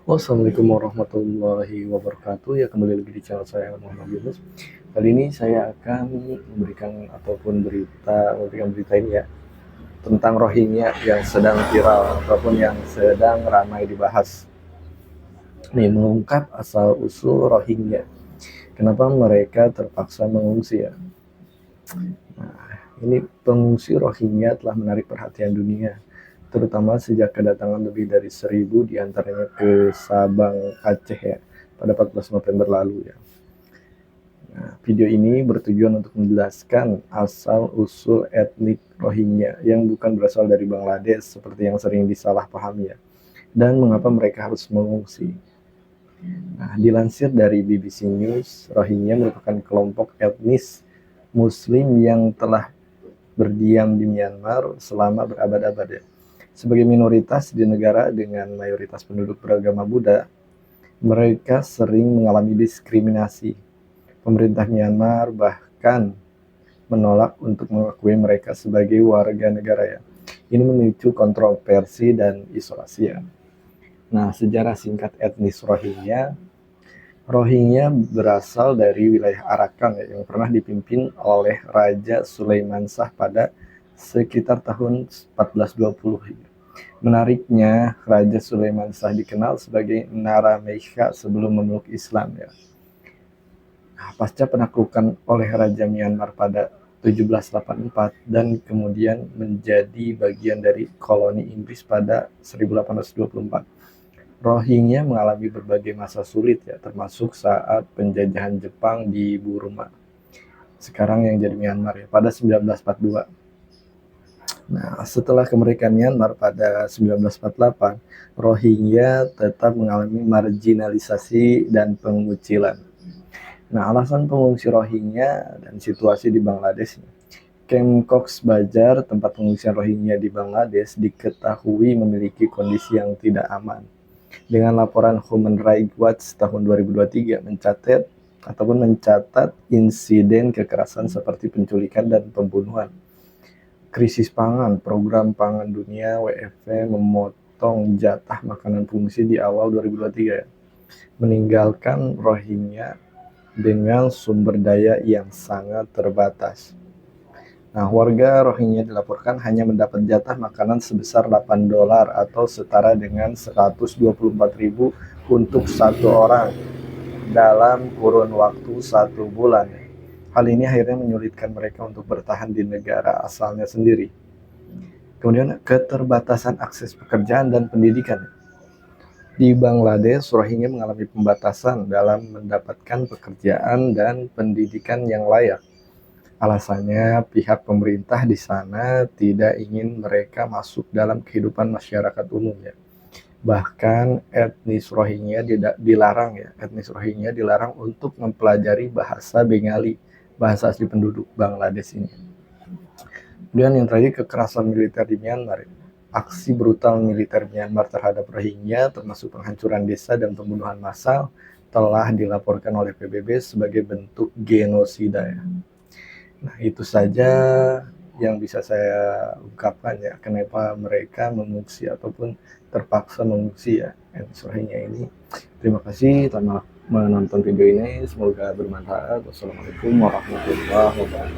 Assalamualaikum warahmatullahi wabarakatuh. Ya, kembali lagi di channel saya Muhammad Yunus. Kali ini saya akan memberikan berita ini ya tentang Rohingya yang sedang viral ataupun yang sedang ramai dibahas. Nih, mengungkap asal usul Rohingya. Kenapa mereka terpaksa mengungsi ya? Ini pengungsi Rohingya telah menarik perhatian dunia, terutama sejak kedatangan lebih dari 1.000 diantaranya ke Sabang, Aceh ya, pada 14 November lalu ya. Nah, video ini bertujuan untuk menjelaskan asal-usul etnik Rohingya yang bukan berasal dari Bangladesh seperti yang sering disalahpahami ya, dan mengapa mereka harus mengungsi. Nah, dilansir dari BBC News, Rohingya merupakan kelompok etnis Muslim yang telah berdiam di Myanmar selama berabad-abad ya. Sebagai minoritas di negara dengan mayoritas penduduk beragama Buddha, mereka sering mengalami diskriminasi. Pemerintah Myanmar bahkan menolak untuk mengakui mereka sebagai warga negara ya. Ini memicu kontroversi dan isolasi ya. Nah, sejarah singkat etnis Rohingya. Rohingya berasal dari wilayah Arakan ya, yang pernah dipimpin oleh Raja Sulaiman Shah pada sekitar tahun 1420. Menariknya, Raja Sulaiman Shah dikenal sebagai Narameika sebelum memeluk Islam ya. Nah, pasca penaklukan oleh Raja Myanmar pada 1784 dan kemudian menjadi bagian dari koloni Inggris pada 1824. Rohingya mengalami berbagai masa sulit ya, termasuk saat penjajahan Jepang di Burma, sekarang yang jadi Myanmar ya, pada 1942. Nah, setelah kemerdekaan Myanmar pada 1948, Rohingya tetap mengalami marginalisasi dan pengucilan. Nah, alasan pengungsi Rohingya dan situasi di Bangladesh. Camp Cox's Bazar, tempat pengungsian Rohingya di Bangladesh, diketahui memiliki kondisi yang tidak aman. Dengan laporan Human Rights Watch tahun 2023 mencatat insiden kekerasan seperti penculikan dan pembunuhan. Krisis pangan, program pangan dunia WFP memotong jatah makanan pengungsi di awal 2023 ya, meninggalkan Rohingya dengan sumber daya yang sangat terbatas. Nah, warga Rohingya dilaporkan hanya mendapat jatah makanan sebesar $8 atau setara dengan 124.000 untuk satu orang dalam kurun waktu 1 bulan. Hal ini akhirnya menyulitkan mereka untuk bertahan di negara asalnya sendiri. Kemudian keterbatasan akses pekerjaan dan pendidikan. Di Bangladesh, Rohingya mengalami pembatasan dalam mendapatkan pekerjaan dan pendidikan yang layak. Alasannya, pihak pemerintah di sana tidak ingin mereka masuk dalam kehidupan masyarakat umumnya. Bahkan etnis Rohingya dilarang untuk mempelajari bahasa Bengali, bahasa asli penduduk Bangladesh ini. Kemudian yang terakhir, kekerasan militer di Myanmar. Aksi brutal militer Myanmar terhadap Rohingya, termasuk penghancuran desa dan pembunuhan massal, telah dilaporkan oleh PBB sebagai bentuk genosida ya. Nah, itu saja yang bisa saya ungkapkan ya, kenapa mereka mengungsi ataupun terpaksa mengungsi ya, etnis Rohingya ini. Terima kasih telah menonton video ini, semoga bermanfaat. Wassalamualaikum warahmatullahi wabarakatuh.